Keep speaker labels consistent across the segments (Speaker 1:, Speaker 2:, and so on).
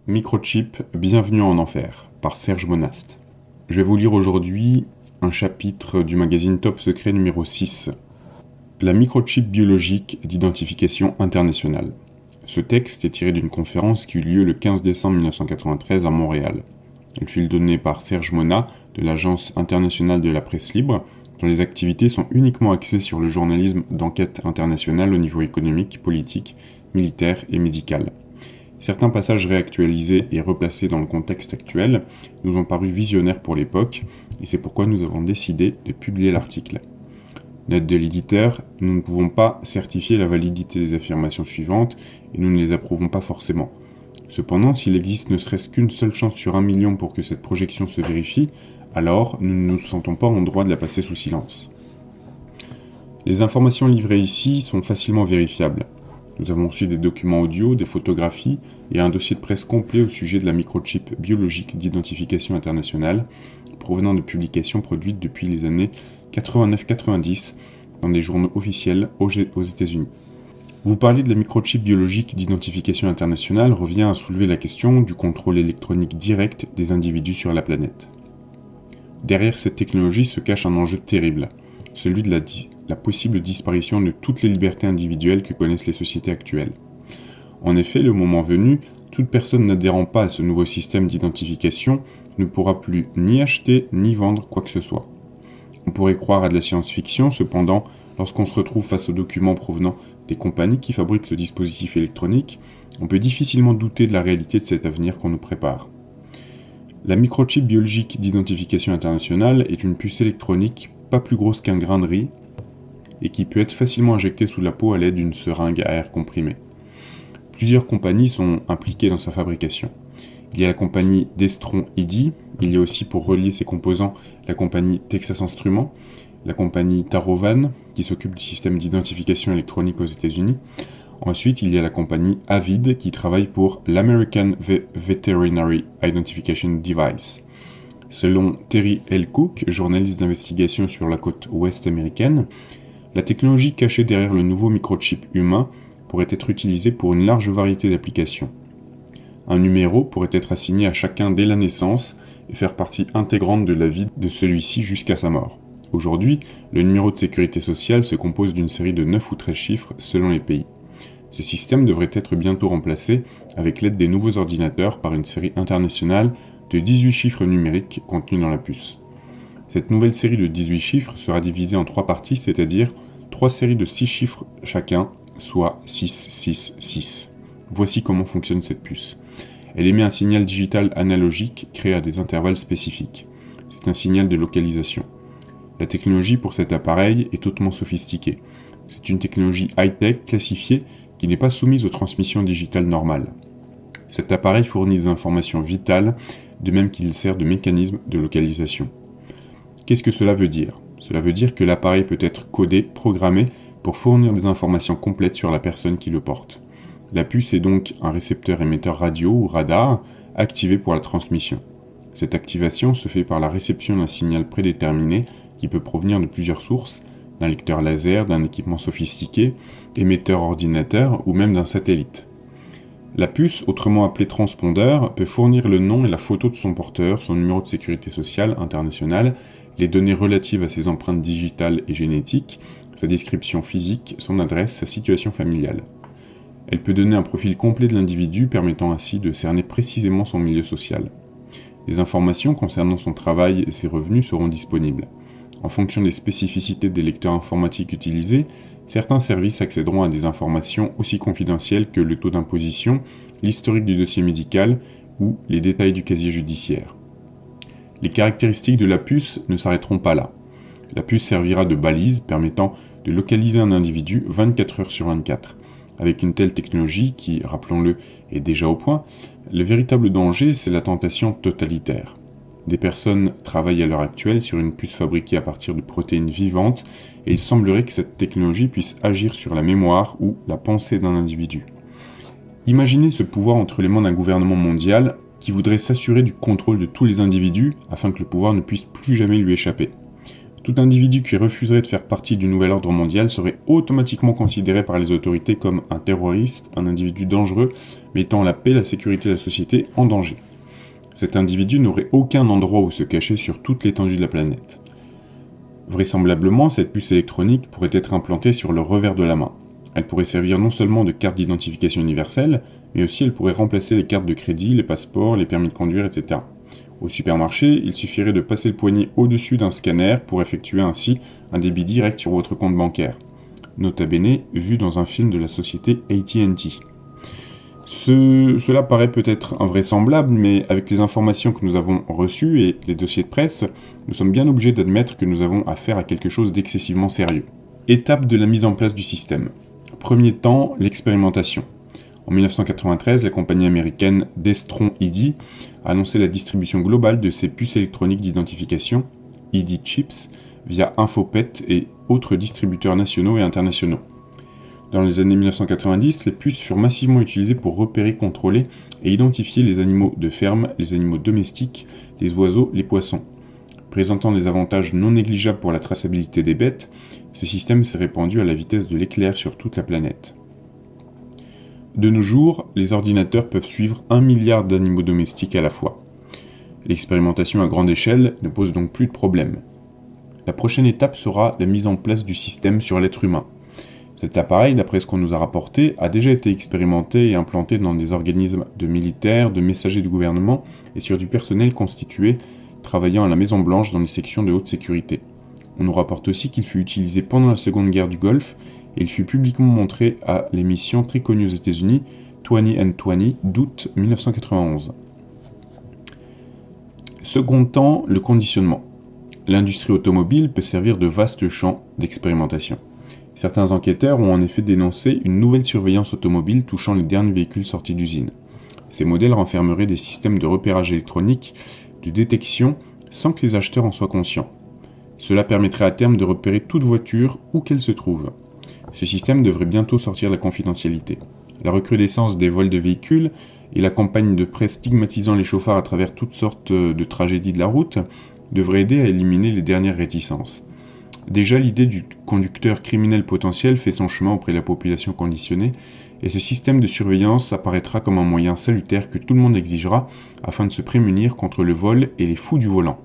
Speaker 1: Microchip, bienvenue en enfer, par Serge Monast. Je vais vous lire aujourd'hui un chapitre du magazine Top Secret numéro 6. La microchip biologique d'identification internationale. Ce texte est tiré d'une conférence qui eut lieu le 15 décembre 1993 à Montréal. Elle fut donnée par Serge Monast de l'Agence internationale de la presse libre, dont les activités sont uniquement axées sur le journalisme d'enquête internationale au niveau économique, politique, militaire et médical. Certains passages réactualisés et replacés dans le contexte actuel nous ont paru visionnaires pour l'époque, et c'est pourquoi nous avons décidé de publier l'article. Note de l'éditeur, nous ne pouvons pas certifier la validité des affirmations suivantes, et nous ne les approuvons pas forcément. Cependant, s'il existe ne serait-ce qu'une seule chance sur 1 million pour que cette projection se vérifie, alors nous ne nous sentons pas en droit de la passer sous silence. Les informations livrées ici sont facilement vérifiables. Nous avons reçu des documents audio, des photographies et un dossier de presse complet au sujet de la microchip biologique d'identification internationale, provenant de publications produites depuis les années 89-90 dans des journaux officiels aux États-Unis. Vous parler de la microchip biologique d'identification internationale revient à soulever la question du contrôle électronique direct des individus sur la planète. Derrière cette technologie se cache un enjeu terrible, celui de la possible disparition de toutes les libertés individuelles que connaissent les sociétés actuelles. En effet, le moment venu, toute personne n'adhérant pas à ce nouveau système d'identification ne pourra plus ni acheter ni vendre quoi que ce soit. On pourrait croire à de la science-fiction, cependant, lorsqu'on se retrouve face aux documents provenant des compagnies qui fabriquent ce dispositif électronique, on peut difficilement douter de la réalité de cet avenir qu'on nous prépare. La microchip biologique d'identification internationale est une puce électronique pas plus grosse qu'un grain de riz et qui peut être facilement injectée sous la peau à l'aide d'une seringue à air comprimé. Plusieurs compagnies sont impliquées dans sa fabrication. Il y a la compagnie Destron ID, il y a aussi pour relier ses composants la compagnie Texas Instruments, la compagnie Tarovan qui s'occupe du système d'identification électronique aux États-Unis. Ensuite, il y a la compagnie Avid qui travaille pour l'American Veterinary Identification Device. Selon Terry L. Cook, journaliste d'investigation sur la côte ouest américaine, la technologie cachée derrière le nouveau microchip humain pourrait être utilisée pour une large variété d'applications. Un numéro pourrait être assigné à chacun dès la naissance et faire partie intégrante de la vie de celui-ci jusqu'à sa mort. Aujourd'hui, le numéro de sécurité sociale se compose d'une série de 9 ou 13 chiffres selon les pays. Ce système devrait être bientôt remplacé, avec l'aide des nouveaux ordinateurs, par une série internationale de 18 chiffres numériques contenus dans la puce. Cette nouvelle série de 18 chiffres sera divisée en 3 parties, c'est-à-dire 3 séries de 6 chiffres chacun, soit 666. Voici comment fonctionne cette puce. Elle émet un signal digital analogique créé à des intervalles spécifiques. C'est un signal de localisation. La technologie pour cet appareil est hautement sophistiquée. C'est une technologie high-tech classifiée qui n'est pas soumise aux transmissions digitales normales. Cet appareil fournit des informations vitales, de même qu'il sert de mécanisme de localisation. Qu'est-ce que cela veut dire ? Cela veut dire que l'appareil peut être codé, programmé, pour fournir des informations complètes sur la personne qui le porte. La puce est donc un récepteur émetteur radio ou radar activé pour la transmission. Cette activation se fait par la réception d'un signal prédéterminé qui peut provenir de plusieurs sources, d'un lecteur laser, d'un équipement sophistiqué, émetteur ordinateur ou même d'un satellite. La puce, autrement appelée transpondeur, peut fournir le nom et la photo de son porteur, son numéro de sécurité sociale internationale, les données relatives à ses empreintes digitales et génétiques, sa description physique, son adresse, sa situation familiale. Elle peut donner un profil complet de l'individu, permettant ainsi de cerner précisément son milieu social. Les informations concernant son travail et ses revenus seront disponibles. En fonction des spécificités des lecteurs informatiques utilisés, certains services accéderont à des informations aussi confidentielles que le taux d'imposition, l'historique du dossier médical ou les détails du casier judiciaire. Les caractéristiques de la puce ne s'arrêteront pas là. La puce servira de balise permettant de localiser un individu 24 heures sur 24. Avec une telle technologie qui, rappelons-le, est déjà au point, le véritable danger, c'est la tentation totalitaire. Des personnes travaillent à l'heure actuelle sur une puce fabriquée à partir de protéines vivantes et il semblerait que cette technologie puisse agir sur la mémoire ou la pensée d'un individu. Imaginez ce pouvoir entre les mains d'un gouvernement mondial qui voudrait s'assurer du contrôle de tous les individus afin que le pouvoir ne puisse plus jamais lui échapper. Tout individu qui refuserait de faire partie du nouvel ordre mondial serait automatiquement considéré par les autorités comme un terroriste, un individu dangereux, mettant la paix, la sécurité de la société en danger. Cet individu n'aurait aucun endroit où se cacher sur toute l'étendue de la planète. Vraisemblablement, cette puce électronique pourrait être implantée sur le revers de la main. Elle pourrait servir non seulement de carte d'identification universelle, mais aussi elle pourrait remplacer les cartes de crédit, les passeports, les permis de conduire, etc. Au supermarché, il suffirait de passer le poignet au-dessus d'un scanner pour effectuer ainsi un débit direct sur votre compte bancaire. Nota bene, vu dans un film de la société AT&T. Cela paraît peut-être invraisemblable, mais avec les informations que nous avons reçues et les dossiers de presse, nous sommes bien obligés d'admettre que nous avons affaire à quelque chose d'excessivement sérieux. Étape de la mise en place du système. Premier temps, l'expérimentation. En 1993, la compagnie américaine Destron ID a annoncé la distribution globale de ses puces électroniques d'identification, ID Chips, via Infopet et autres distributeurs nationaux et internationaux. Dans les années 1990, les puces furent massivement utilisées pour repérer, contrôler et identifier les animaux de ferme, les animaux domestiques, les oiseaux, les poissons. Présentant des avantages non négligeables pour la traçabilité des bêtes, ce système s'est répandu à la vitesse de l'éclair sur toute la planète. De nos jours, les ordinateurs peuvent suivre 1 milliard d'animaux domestiques à la fois. L'expérimentation à grande échelle ne pose donc plus de problème. La prochaine étape sera la mise en place du système sur l'être humain. Cet appareil, d'après ce qu'on nous a rapporté, a déjà été expérimenté et implanté dans des organismes de militaires, de messagers du gouvernement et sur du personnel constitué travaillant à la Maison Blanche dans les sections de haute sécurité. On nous rapporte aussi qu'il fut utilisé pendant la Seconde Guerre du Golfe et il fut publiquement montré à l'émission très connue aux États-Unis 20 and 20 d'août 1991. Second temps, le conditionnement. L'industrie automobile peut servir de vaste champ d'expérimentation. Certains enquêteurs ont en effet dénoncé une nouvelle surveillance automobile touchant les derniers véhicules sortis d'usine. Ces modèles renfermeraient des systèmes de repérage électronique, de détection, sans que les acheteurs en soient conscients. Cela permettrait à terme de repérer toute voiture où qu'elle se trouve. Ce système devrait bientôt sortir de la confidentialité. La recrudescence des vols de véhicules et la campagne de presse stigmatisant les chauffards à travers toutes sortes de tragédies de la route devraient aider à éliminer les dernières réticences. Déjà, l'idée du conducteur criminel potentiel fait son chemin auprès de la population conditionnée, et ce système de surveillance apparaîtra comme un moyen salutaire que tout le monde exigera afin de se prémunir contre le vol et les fous du volant.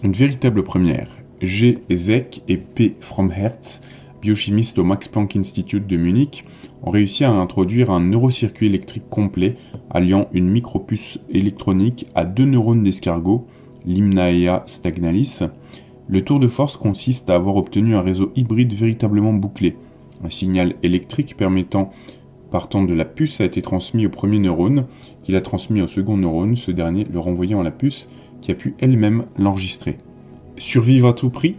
Speaker 1: Une véritable première. G. Zek et P. Fromhertz, biochimistes au Max Planck Institute de Munich, ont réussi à introduire un neurocircuit électrique complet alliant une micropuce électronique à 2 neurones d'escargot, Limnaea stagnalis. Le tour de force consiste à avoir obtenu un réseau hybride véritablement bouclé. Un signal électrique partant de la puce a été transmis au premier neurone, qui l'a transmis au second neurone, ce dernier le renvoyant à la puce, qui a pu elle-même l'enregistrer. Survivre à tout prix ?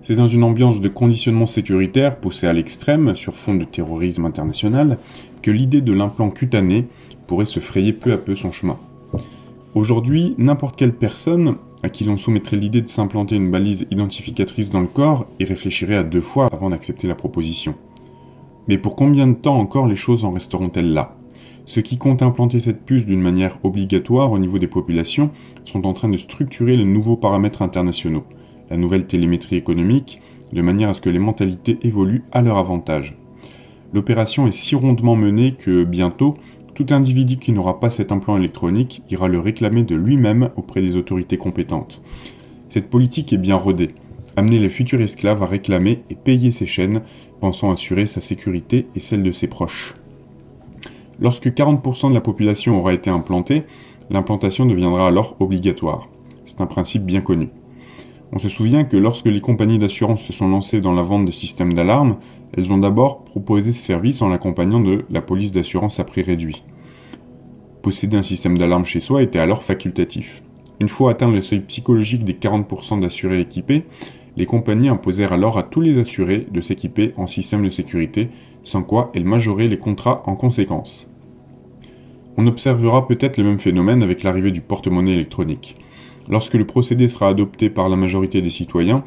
Speaker 1: C'est dans une ambiance de conditionnement sécuritaire poussée à l'extrême, sur fond de terrorisme international, que l'idée de l'implant cutané pourrait se frayer peu à peu son chemin. Aujourd'hui, n'importe quelle personne à qui l'on soumettrait l'idée de s'implanter une balise identificatrice dans le corps y réfléchirait à 2 fois avant d'accepter la proposition. Mais pour combien de temps encore les choses en resteront-elles là ? Ceux qui comptent implanter cette puce d'une manière obligatoire au niveau des populations sont en train de structurer les nouveaux paramètres internationaux, la nouvelle télémétrie économique, de manière à ce que les mentalités évoluent à leur avantage. L'opération est si rondement menée que, bientôt, tout individu qui n'aura pas cet implant électronique ira le réclamer de lui-même auprès des autorités compétentes. Cette politique est bien rodée. Amener les futurs esclaves à réclamer et payer ses chaînes, pensant assurer sa sécurité et celle de ses proches. Lorsque 40% de la population aura été implantée, l'implantation deviendra alors obligatoire. C'est un principe bien connu. On se souvient que lorsque les compagnies d'assurance se sont lancées dans la vente de systèmes d'alarme, elles ont d'abord proposé ce service en l'accompagnant de la police d'assurance à prix réduit. Posséder un système d'alarme chez soi était alors facultatif. Une fois atteint le seuil psychologique des 40% d'assurés équipés, les compagnies imposèrent alors à tous les assurés de s'équiper en système de sécurité, sans quoi elles majoraient les contrats en conséquence. On observera peut-être le même phénomène avec l'arrivée du porte-monnaie électronique. Lorsque le procédé sera adopté par la majorité des citoyens,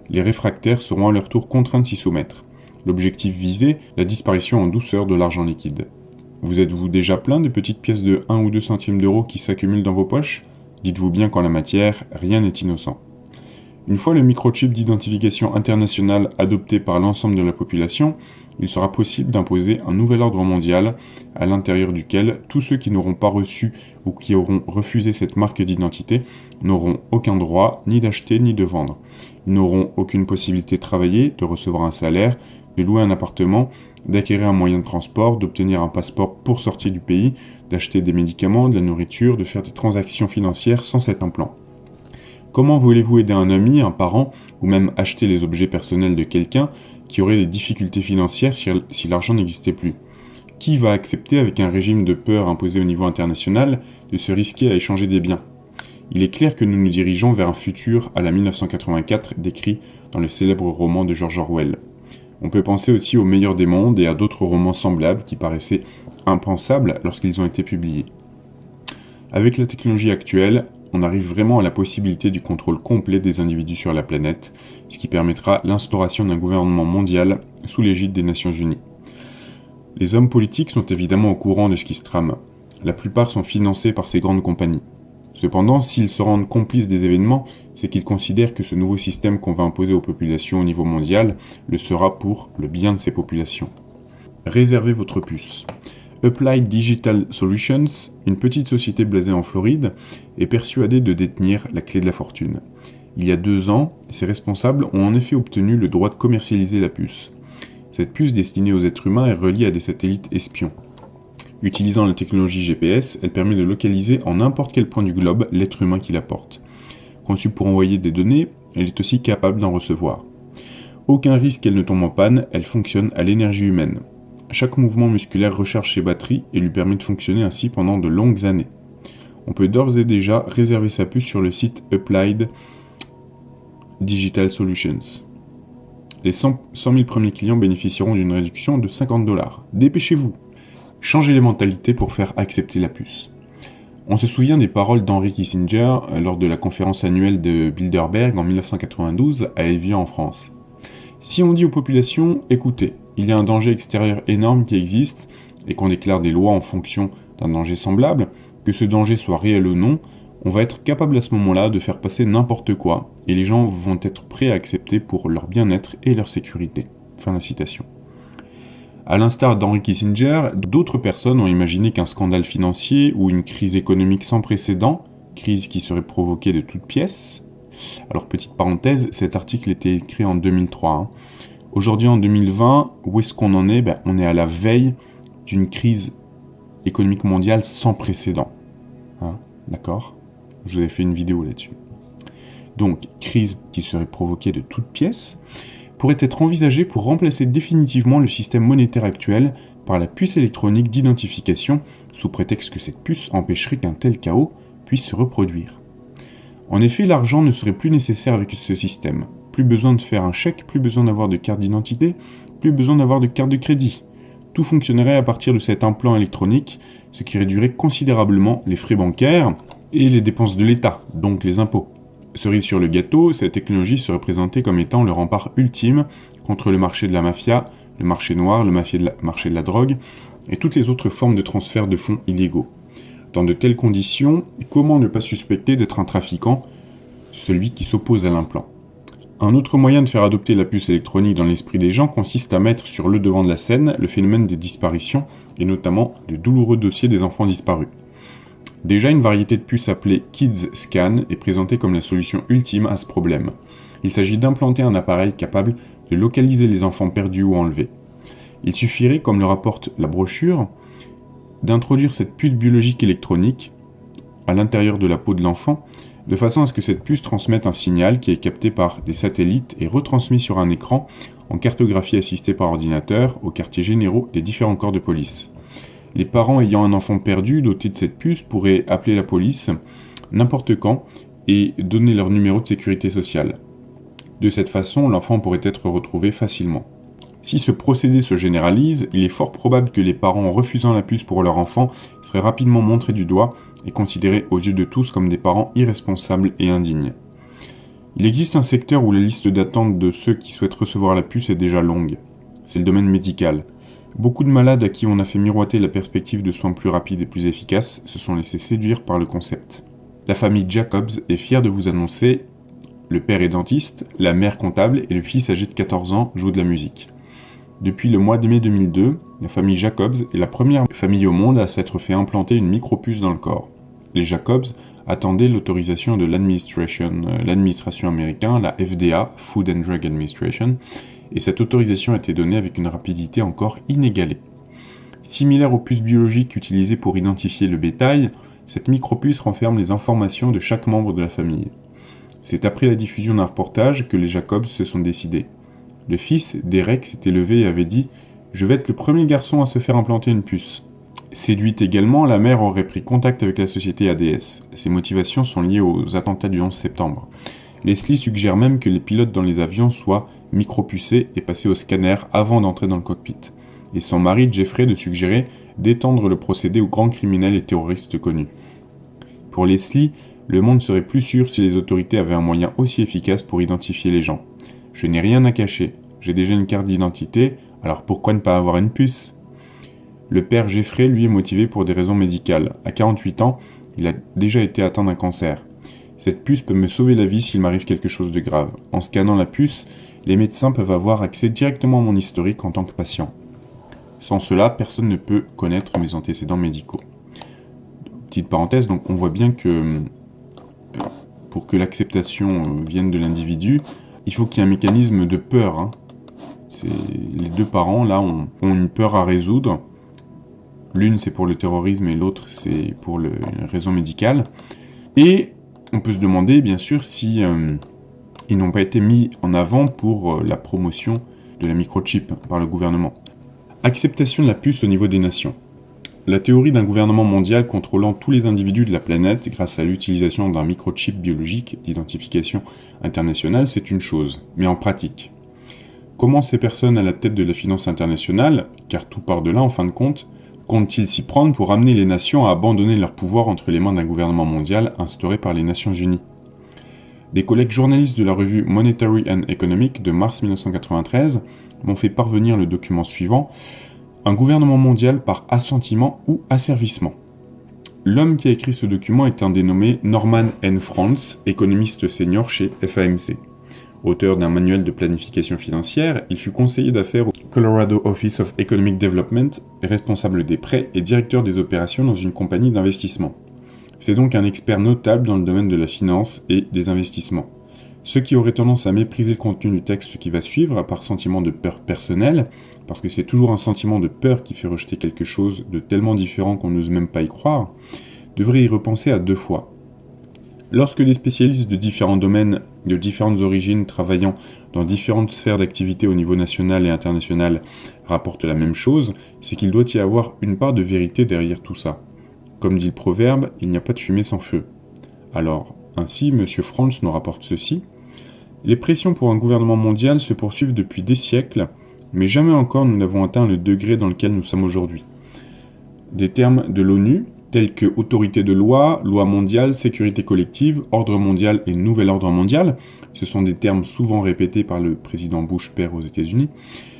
Speaker 1: les réfractaires seront à leur tour contraints de s'y soumettre. L'objectif visé, la disparition en douceur de l'argent liquide. Vous êtes-vous déjà plein des petites pièces de 1 ou 2 centimes d'euros qui s'accumulent dans vos poches ? Dites-vous bien qu'en la matière, rien n'est innocent. Une fois le microchip d'identification internationale adopté par l'ensemble de la population, il sera possible d'imposer un nouvel ordre mondial à l'intérieur duquel tous ceux qui n'auront pas reçu ou qui auront refusé cette marque d'identité n'auront aucun droit ni d'acheter ni de vendre. Ils n'auront aucune possibilité de travailler, de recevoir un salaire, de louer un appartement, d'acquérir un moyen de transport, d'obtenir un passeport pour sortir du pays, d'acheter des médicaments, de la nourriture, de faire des transactions financières sans cet implant. Comment voulez-vous aider un ami, un parent, ou même acheter les objets personnels de quelqu'un qui aurait des difficultés financières si l'argent n'existait plus? Qui va accepter, avec un régime de peur imposé au niveau international, de se risquer à échanger des biens? Il est clair que nous nous dirigeons vers un futur à la 1984 décrit dans le célèbre roman de George Orwell. On peut penser aussi au Meilleur des mondes et à d'autres romans semblables qui paraissaient impensables lorsqu'ils ont été publiés. Avec la technologie actuelle, on arrive vraiment à la possibilité du contrôle complet des individus sur la planète, ce qui permettra l'instauration d'un gouvernement mondial sous l'égide des Nations Unies. Les hommes politiques sont évidemment au courant de ce qui se trame. La plupart sont financés par ces grandes compagnies. Cependant, s'ils se rendent complices des événements, c'est qu'ils considèrent que ce nouveau système qu'on va imposer aux populations au niveau mondial le sera pour le bien de ces populations. Réservez votre puce. Applied Digital Solutions, une petite société basée en Floride, est persuadée de détenir la clé de la fortune. Il y a 2 ans, ses responsables ont en effet obtenu le droit de commercialiser la puce. Cette puce destinée aux êtres humains est reliée à des satellites espions. Utilisant la technologie GPS, elle permet de localiser en n'importe quel point du globe l'être humain qui la porte. Conçue pour envoyer des données, elle est aussi capable d'en recevoir. Aucun risque qu'elle ne tombe en panne, elle fonctionne à l'énergie humaine. Chaque mouvement musculaire recharge ses batteries et lui permet de fonctionner ainsi pendant de longues années. On peut d'ores et déjà réserver sa puce sur le site Applied Digital Solutions. Les 100 000 premiers clients bénéficieront d'une réduction de $50. Dépêchez-vous! Changez les mentalités pour faire accepter la puce. On se souvient des paroles d'Henry Kissinger lors de la conférence annuelle de Bilderberg en 1992 à Évian en France. Si on dit aux populations, écoutez, il y a un danger extérieur énorme qui existe et qu'on déclare des lois en fonction d'un danger semblable, que ce danger soit réel ou non, on va être capable à ce moment-là de faire passer n'importe quoi et les gens vont être prêts à accepter pour leur bien-être et leur sécurité. Fin de la citation. À l'instar d'Henry Kissinger, d'autres personnes ont imaginé qu'un scandale financier ou une crise économique sans précédent, crise qui serait provoquée de toutes pièces. Alors petite parenthèse, cet article était écrit en 2003. Aujourd'hui en 2020, où est-ce qu'on en est? On est à la veille d'une crise économique mondiale sans précédent. D'accord? Je vous ai fait une vidéo là-dessus. Donc, crise qui serait provoquée de toutes pièces, pourrait être envisagée pour remplacer définitivement le système monétaire actuel par la puce électronique d'identification, sous prétexte que cette puce empêcherait qu'un tel chaos puisse se reproduire. En effet, l'argent ne serait plus nécessaire avec ce système. Plus besoin de faire un chèque, plus besoin d'avoir de carte d'identité, plus besoin d'avoir de carte de crédit. Tout fonctionnerait à partir de cet implant électronique, ce qui réduirait considérablement les frais bancaires et les dépenses de l'État, donc les impôts. Cerise sur le gâteau, cette technologie serait présentée comme étant le rempart ultime contre le marché de la mafia, le marché noir, le marché de la drogue et toutes les autres formes de transfert de fonds illégaux. Dans de telles conditions, comment ne pas suspecter d'être un trafiquant, celui qui s'oppose à l'implant? Un autre moyen de faire adopter la puce électronique dans l'esprit des gens consiste à mettre sur le devant de la scène le phénomène des disparitions et notamment le douloureux dossier des enfants disparus. Déjà, une variété de puces appelée Kids Scan est présentée comme la solution ultime à ce problème. Il s'agit d'implanter un appareil capable de localiser les enfants perdus ou enlevés. Il suffirait, comme le rapporte la brochure, d'introduire cette puce biologique électronique à l'intérieur de la peau de l'enfant, de façon à ce que cette puce transmette un signal qui est capté par des satellites et retransmis sur un écran en cartographie assistée par ordinateur aux quartiers généraux des différents corps de police. Les parents ayant un enfant perdu doté de cette puce pourraient appeler la police n'importe quand et donner leur numéro de sécurité sociale. De cette façon, l'enfant pourrait être retrouvé facilement. Si ce procédé se généralise, il est fort probable que les parents refusant la puce pour leur enfant seraient rapidement montrés du doigt et considérés aux yeux de tous comme des parents irresponsables et indignes. Il existe un secteur où la liste d'attente de ceux qui souhaitent recevoir la puce est déjà longue. C'est le domaine médical. Beaucoup de malades à qui on a fait miroiter la perspective de soins plus rapides et plus efficaces se sont laissés séduire par le concept. La famille Jacobs est fière de vous annoncer Le père est dentiste, la mère comptable et le fils âgé de 14 ans joue de la musique. Depuis le mois de mai 2002, la famille Jacobs est la première famille au monde à s'être fait implanter une micropuce dans le corps. Les Jacobs attendaient l'autorisation de l'administration américaine, la FDA, Food and Drug Administration, et cette autorisation a été donnée avec une rapidité encore inégalée. Similaire aux puces biologiques utilisées pour identifier le bétail, cette micropuce renferme les informations de chaque membre de la famille. C'est après la diffusion d'un reportage que les Jacobs se sont décidés. Le fils, Derek, s'était levé et avait dit « Je vais être le premier garçon à se faire implanter une puce ». Séduite également, la mère aurait pris contact avec la société ADS. Ses motivations sont liées aux attentats du 11 septembre. Leslie suggère même que les pilotes dans les avions soient micropucés et passés au scanner avant d'entrer dans le cockpit. Et son mari, Jeffrey, de suggérer d'étendre le procédé aux grands criminels et terroristes connus. Pour Leslie, le monde serait plus sûr si les autorités avaient un moyen aussi efficace pour identifier les gens. « Je n'ai rien à cacher, j'ai déjà une carte d'identité, alors pourquoi ne pas avoir une puce ?» Le père Jeffrey, lui, est motivé pour des raisons médicales. À 48 ans, il a déjà été atteint d'un cancer. Cette puce peut me sauver la vie s'il m'arrive quelque chose de grave. En scannant la puce, les médecins peuvent avoir accès directement à mon historique en tant que patient. Sans cela, personne ne peut connaître mes antécédents médicaux. Petite parenthèse, donc on voit bien que pour que l'acceptation vienne de l'individu, il faut qu'il y ait un mécanisme de peur. Les deux parents, là, ont une peur à résoudre. L'une, c'est pour le terrorisme et l'autre, c'est pour une raison médicale. Et on peut se demander, bien sûr, si ils n'ont pas été mis en avant pour la promotion de la microchip par le gouvernement. Acceptation de la puce au niveau des nations. La théorie d'un gouvernement mondial contrôlant tous les individus de la planète grâce à l'utilisation d'un microchip biologique d'identification internationale, c'est une chose, mais en pratique. Comment ces personnes à la tête de la finance internationale, car tout part de là en fin de compte, comptent-ils s'y prendre pour amener les nations à abandonner leur pouvoir entre les mains d'un gouvernement mondial instauré par les Nations Unies ? Des collègues journalistes de la revue Monetary and Economic de mars 1993 m'ont fait parvenir le document suivant, un gouvernement mondial par assentiment ou asservissement. L'homme qui a écrit ce document est un dénommé Norman N. Franz, économiste senior chez FAMC. Auteur d'un manuel de planification financière, il fut conseiller d'affaires au Colorado Office of Economic Development, responsable des prêts et directeur des opérations dans une compagnie d'investissement. C'est donc un expert notable dans le domaine de la finance et des investissements. Ceux qui auraient tendance à mépriser le contenu du texte qui va suivre par sentiment de peur personnelle, parce que c'est toujours un sentiment de peur qui fait rejeter quelque chose de tellement différent qu'on n'ose même pas y croire, devraient y repenser à deux fois. Lorsque des spécialistes de différents domaines, de différentes origines, travaillant dans différentes sphères d'activité au niveau national et international, rapportent la même chose, c'est qu'il doit y avoir une part de vérité derrière tout ça. Comme dit le proverbe, il n'y a pas de fumée sans feu. Alors, ainsi, M. Franz nous rapporte ceci. Les pressions pour un gouvernement mondial se poursuivent depuis des siècles, mais jamais encore nous n'avons atteint le degré dans lequel nous sommes aujourd'hui. Des termes de l'ONU, tels que autorité de loi, loi mondiale, sécurité collective, ordre mondial et nouvel ordre mondial, ce sont des termes souvent répétés par le président Bush père aux États-Unis,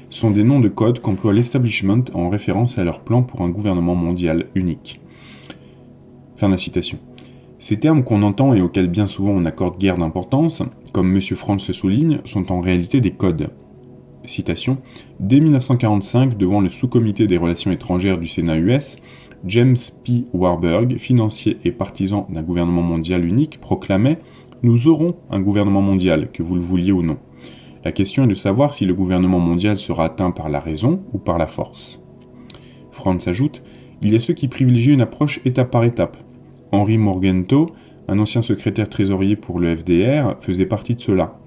Speaker 1: sont des noms de code qu'emploie l'establishment en référence à leur plan pour un gouvernement mondial unique. Fin de la citation. Ces termes qu'on entend et auxquels bien souvent on accorde guère d'importance, comme M. Franz le souligne, sont en réalité des codes. Citation. Dès 1945, devant le sous-comité des relations étrangères du Sénat US, James P. Warburg, financier et partisan d'un gouvernement mondial unique, proclamait « Nous aurons un gouvernement mondial, que vous le vouliez ou non. La question est de savoir si le gouvernement mondial sera atteint par la raison ou par la force. » Franz ajoute « Il y a ceux qui privilégient une approche étape par étape. Henry Morgenthau, un ancien secrétaire trésorier pour le FDR, faisait partie de cela.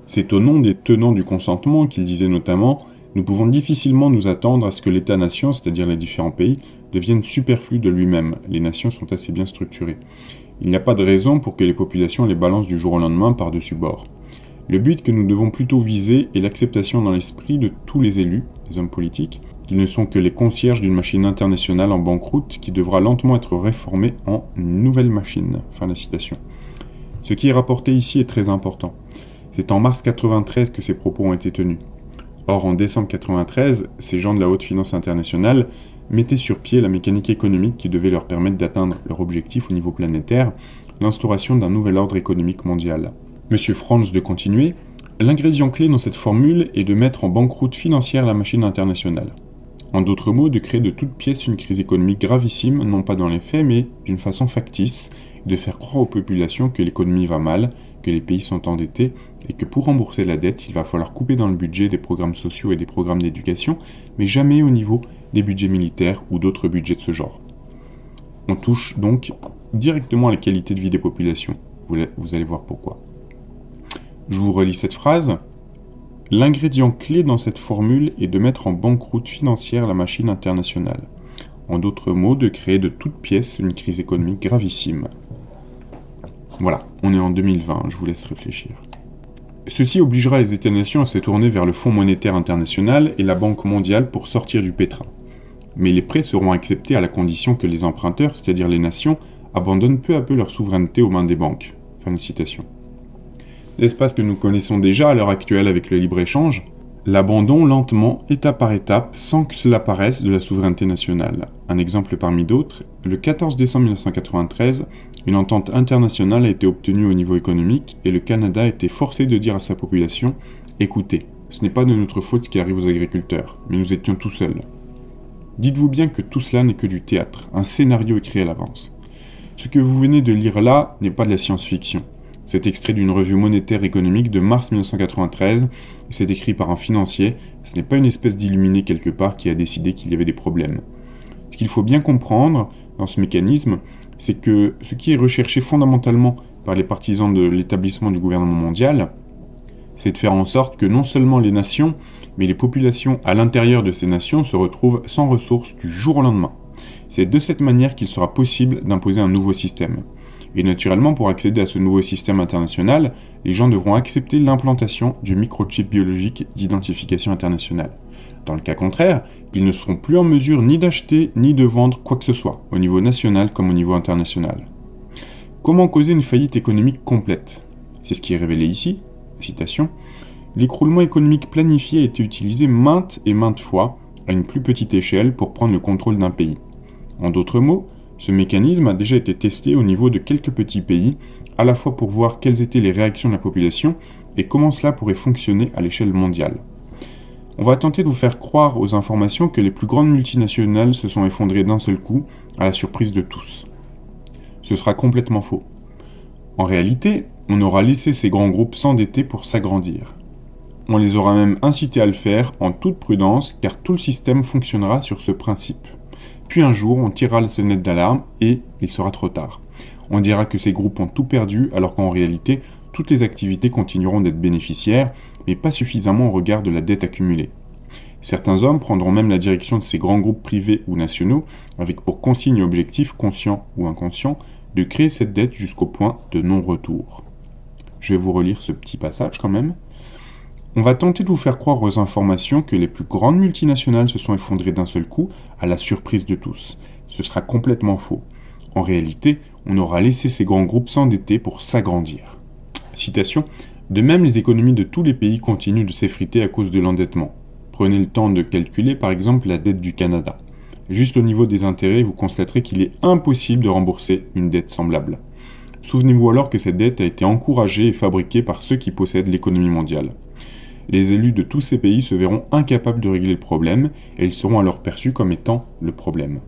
Speaker 1: C'est au nom des tenants du consentement qu'il disait notamment « Nous pouvons difficilement nous attendre à ce que l'État-nation, c'est-à-dire les différents pays, deviennent superflus de lui-même. Les nations sont assez bien structurées. Il n'y a pas de raison pour que les populations les balancent du jour au lendemain par-dessus bord. Le but que nous devons plutôt viser est l'acceptation dans l'esprit de tous les élus, les hommes politiques, qu'ils ne sont que les concierges d'une machine internationale en banqueroute qui devra lentement être réformée en une nouvelle machine. » Fin de la citation. Ce qui est rapporté ici est très important. C'est en mars 1993 que ces propos ont été tenus. Or, en décembre 1993, ces gens de la haute finance internationale mettaient sur pied la mécanique économique qui devait leur permettre d'atteindre leur objectif au niveau planétaire, l'instauration d'un nouvel ordre économique mondial. Monsieur Franz de continuer. L'ingrédient clé dans cette formule est de mettre en banqueroute financière la machine internationale. En d'autres mots, de créer de toutes pièces une crise économique gravissime, non pas dans les faits, mais d'une façon factice, et de faire croire aux populations que l'économie va mal, que les pays sont endettés, et que pour rembourser la dette, il va falloir couper dans le budget des programmes sociaux et des programmes d'éducation, mais jamais au niveau des budgets militaires ou d'autres budgets de ce genre. On touche donc directement à la qualité de vie des populations. Vous allez voir pourquoi. Je vous relis cette phrase. L'ingrédient clé dans cette formule est de mettre en banqueroute financière la machine internationale. En d'autres mots, de créer de toutes pièces une crise économique gravissime. Voilà, on est en 2020, je vous laisse réfléchir. Ceci obligera les États-nations à se tourner vers le Fonds monétaire international et la Banque mondiale pour sortir du pétrin. Mais les prêts seront acceptés à la condition que les emprunteurs, c'est-à-dire les nations, abandonnent peu à peu leur souveraineté aux mains des banques. Fin de citation. L'espace que nous connaissons déjà à l'heure actuelle avec le libre-échange, l'abandon lentement, étape par étape, sans que cela paraisse, de la souveraineté nationale. Un exemple parmi d'autres, le 14 décembre 1993, une entente internationale a été obtenue au niveau économique et le Canada a été forcé de dire à sa population « Écoutez, ce n'est pas de notre faute ce qui arrive aux agriculteurs, mais nous étions tout seuls. » Dites-vous bien que tout cela n'est que du théâtre, un scénario écrit à l'avance. Ce que vous venez de lire là n'est pas de la science-fiction. C'est extrait d'une revue monétaire économique de mars 1993, et c'est écrit par un financier, ce n'est pas une espèce d'illuminé quelque part qui a décidé qu'il y avait des problèmes. Ce qu'il faut bien comprendre dans ce mécanisme, c'est que ce qui est recherché fondamentalement par les partisans de l'établissement du gouvernement mondial, c'est de faire en sorte que non seulement les nations, mais les populations à l'intérieur de ces nations se retrouvent sans ressources du jour au lendemain. C'est de cette manière qu'il sera possible d'imposer un nouveau système. Et naturellement, pour accéder à ce nouveau système international, les gens devront accepter l'implantation du microchip biologique d'identification internationale. Dans le cas contraire, ils ne seront plus en mesure ni d'acheter ni de vendre quoi que ce soit, au niveau national comme au niveau international. Comment causer une faillite économique complète? C'est ce qui est révélé ici. Citation. L'écroulement économique planifié a été utilisé maintes et maintes fois, à une plus petite échelle, pour prendre le contrôle d'un pays. En d'autres mots, ce mécanisme a déjà été testé au niveau de quelques petits pays, à la fois pour voir quelles étaient les réactions de la population et comment cela pourrait fonctionner à l'échelle mondiale. On va tenter de vous faire croire aux informations que les plus grandes multinationales se sont effondrées d'un seul coup, à la surprise de tous. Ce sera complètement faux. En réalité, on aura laissé ces grands groupes s'endetter pour s'agrandir. On les aura même incités à le faire en toute prudence, car tout le système fonctionnera sur ce principe. Puis un jour, on tirera la sonnette d'alarme et il sera trop tard. On dira que ces groupes ont tout perdu, alors qu'en réalité, toutes les activités continueront d'être bénéficiaires, mais pas suffisamment au regard de la dette accumulée. Certains hommes prendront même la direction de ces grands groupes privés ou nationaux, avec pour consigne et objectif, conscient ou inconscient, de créer cette dette jusqu'au point de non-retour. Je vais vous relire ce petit passage quand même. On va tenter de vous faire croire aux informations que les plus grandes multinationales se sont effondrées d'un seul coup, à la surprise de tous. Ce sera complètement faux. En réalité, on aura laissé ces grands groupes s'endetter pour s'agrandir. Citation. De même, les économies de tous les pays continuent de s'effriter à cause de l'endettement. Prenez le temps de calculer par exemple la dette du Canada. Juste au niveau des intérêts, vous constaterez qu'il est impossible de rembourser une dette semblable. Souvenez-vous alors que cette dette a été encouragée et fabriquée par ceux qui possèdent l'économie mondiale. Les élus de tous ces pays se verront incapables de régler le problème et ils seront alors perçus comme étant le problème.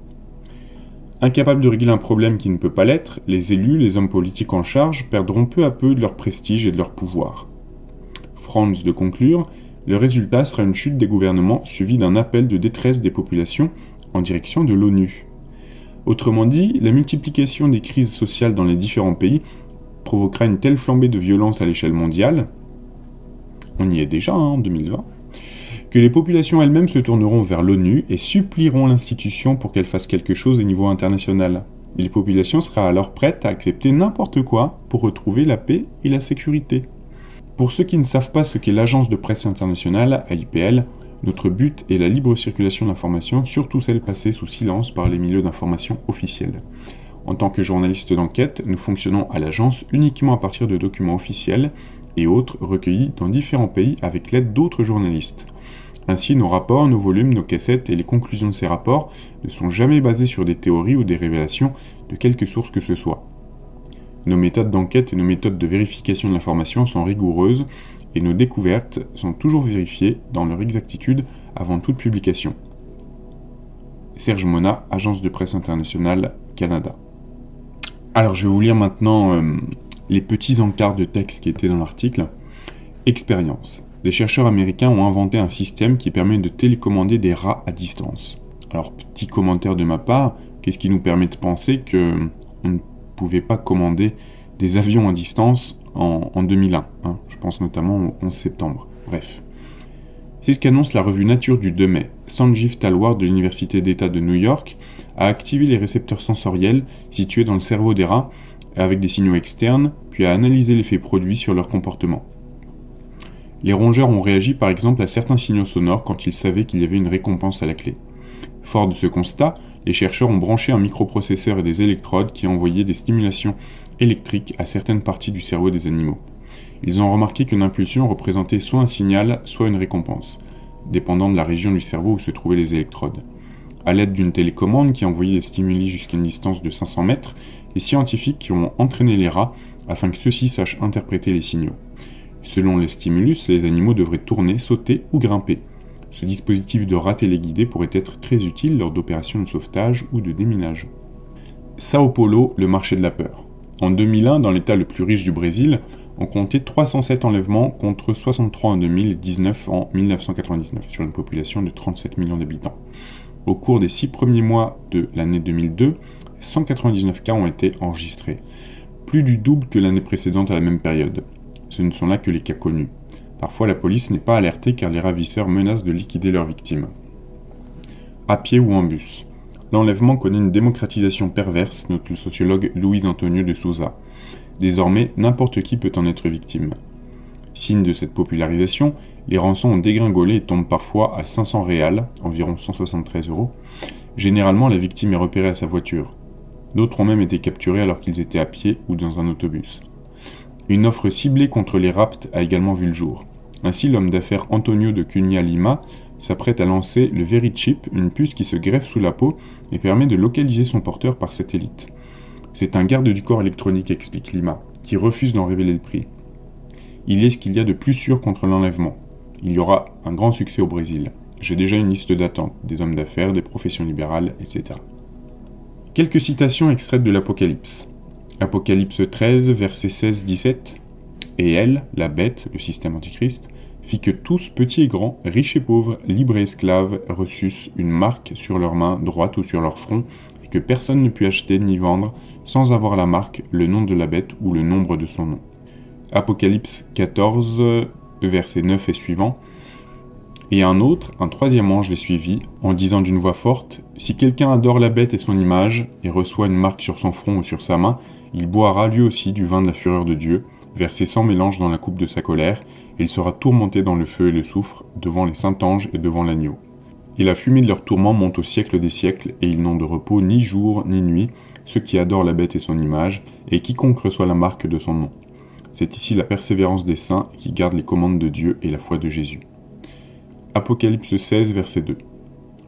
Speaker 1: Incapables de régler un problème qui ne peut pas l'être, les élus, les hommes politiques en charge, perdront peu à peu de leur prestige et de leur pouvoir. Franz de conclure, le résultat sera une chute des gouvernements suivie d'un appel de détresse des populations en direction de l'ONU. Autrement dit, la multiplication des crises sociales dans les différents pays provoquera une telle flambée de violence à l'échelle mondiale, on y est déjà en 2020, que les populations elles-mêmes se tourneront vers l'ONU et supplieront l'institution pour qu'elle fasse quelque chose au niveau international. Et les populations seraient alors prêtes à accepter n'importe quoi pour retrouver la paix et la sécurité. Pour ceux qui ne savent pas ce qu'est l'agence de presse internationale, AIPL, notre but est la libre circulation d'informations, surtout celles passées sous silence par les milieux d'information officiels. En tant que journalistes d'enquête, nous fonctionnons à l'agence uniquement à partir de documents officiels et autres recueillis dans différents pays avec l'aide d'autres journalistes. Ainsi, nos rapports, nos volumes, nos cassettes et les conclusions de ces rapports ne sont jamais basés sur des théories ou des révélations de quelque source que ce soit. Nos méthodes d'enquête et nos méthodes de vérification de l'information sont rigoureuses et nos découvertes sont toujours vérifiées dans leur exactitude avant toute publication. Serge Monat, Agence de presse internationale, Canada. Alors je vais vous lire maintenant les petits encarts de texte qui étaient dans l'article. Expérience. Des chercheurs américains ont inventé un système qui permet de télécommander des rats à distance. Alors, petit commentaire de ma part, qu'est-ce qui nous permet de penser qu'on ne pouvait pas commander des avions à distance en 2001 hein. Je pense notamment au 11 septembre. Bref. C'est ce qu'annonce la revue Nature du 2 mai. Sanjeev Talwar de l'Université d'État de New York a activé les récepteurs sensoriels situés dans le cerveau des rats avec des signaux externes, puis a analysé l'effet produit sur leur comportement. Les rongeurs ont réagi par exemple à certains signaux sonores quand ils savaient qu'il y avait une récompense à la clé. Fort de ce constat, les chercheurs ont branché un microprocesseur et des électrodes qui envoyaient des stimulations électriques à certaines parties du cerveau des animaux. Ils ont remarqué qu'une impulsion représentait soit un signal, soit une récompense, dépendant de la région du cerveau où se trouvaient les électrodes. À l'aide d'une télécommande qui envoyait des stimuli jusqu'à une distance de 500 mètres, les scientifiques ont entraîné les rats afin que ceux-ci sachent interpréter les signaux. Selon le stimulus, les animaux devraient tourner, sauter ou grimper. Ce dispositif de rat téléguidé pourrait être très utile lors d'opérations de sauvetage ou de déminage. Sao Paulo, le marché de la peur. En 2001, dans l'état le plus riche du Brésil, on comptait 307 enlèvements contre 63 en 2000 et 19 en 1999, sur une population de 37 millions d'habitants. Au cours des 6 premiers mois de l'année 2002, 199 cas ont été enregistrés, plus du double que l'année précédente à la même période. Ce ne sont là que les cas connus. Parfois, la police n'est pas alertée car les ravisseurs menacent de liquider leurs victimes. À pied ou en bus. L'enlèvement connaît une démocratisation perverse, note le sociologue Luiz Antônio de Souza. Désormais, n'importe qui peut en être victime. Signe de cette popularisation, les rançons ont dégringolé et tombent parfois à 500 réals, environ 173 €. Généralement, la victime est repérée à sa voiture. D'autres ont même été capturés alors qu'ils étaient à pied ou dans un autobus. Une offre ciblée contre les rapts a également vu le jour. Ainsi, l'homme d'affaires Antonio de Cunha Lima s'apprête à lancer le VeriChip, une puce qui se greffe sous la peau et permet de localiser son porteur par satellite. C'est un garde du corps électronique, explique Lima, qui refuse d'en révéler le prix. Il est ce qu'il y a de plus sûr contre l'enlèvement. Il y aura un grand succès au Brésil. J'ai déjà une liste d'attente, des hommes d'affaires, des professions libérales, etc. Quelques citations extraites de l'Apocalypse. Apocalypse 13, versets 16-17. Et elle, la bête, le système antichrist, fit que tous, petits et grands, riches et pauvres, libres et esclaves, reçussent une marque sur leur main droite ou sur leur front, et que personne ne put acheter ni vendre, sans avoir la marque, le nom de la bête ou le nombre de son nom. Apocalypse 14, versets 9 et suivants. Et un troisième ange les suivit, en disant d'une voix forte, « Si quelqu'un adore la bête et son image, et reçoit une marque sur son front ou sur sa main, il boira lui aussi du vin de la fureur de Dieu, versé sans mélange dans la coupe de sa colère, et il sera tourmenté dans le feu et le soufre, devant les saints anges et devant l'agneau. Et la fumée de leur tourment monte au siècle des siècles, et ils n'ont de repos ni jour ni nuit, ceux qui adorent la bête et son image, et quiconque reçoit la marque de son nom. C'est ici la persévérance des saints qui gardent les commandes de Dieu et la foi de Jésus. » Apocalypse 16, verset 2.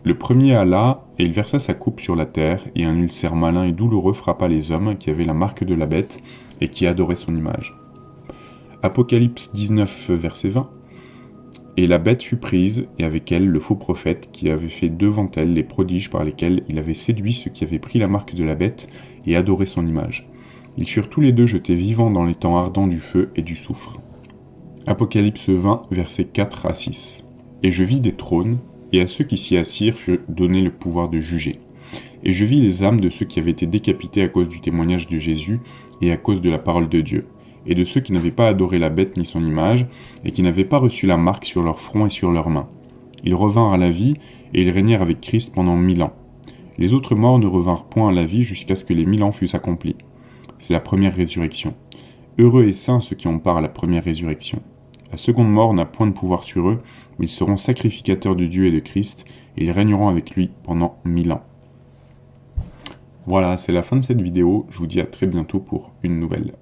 Speaker 1: Le premier alla, et il versa sa coupe sur la terre, et un ulcère malin et douloureux frappa les hommes qui avaient la marque de la bête et qui adoraient son image. Apocalypse 19, verset 20. Et la bête fut prise, et avec elle le faux prophète qui avait fait devant elle les prodiges par lesquels il avait séduit ceux qui avaient pris la marque de la bête et adoré son image. Ils furent tous les deux jetés vivants dans les temps ardents du feu et du soufre. Apocalypse 20, versets 4 à 6. Et je vis des trônes, et à ceux qui s'y assirent fut donné le pouvoir de juger. Et je vis les âmes de ceux qui avaient été décapités à cause du témoignage de Jésus et à cause de la parole de Dieu, et de ceux qui n'avaient pas adoré la bête ni son image, et qui n'avaient pas reçu la marque sur leur front et sur leurs mains. Ils revinrent à la vie, et ils régnèrent avec Christ pendant 1000 ans. Les autres morts ne revinrent point à la vie jusqu'à ce que les 1000 ans fussent accomplis. C'est la première résurrection. Heureux et saints ceux qui ont part à la première résurrection. La seconde mort n'a point de pouvoir sur eux, mais ils seront sacrificateurs de Dieu et de Christ, et ils régneront avec lui pendant 1000 ans. Voilà, c'est la fin de cette vidéo. Je vous dis à très bientôt pour une nouvelle.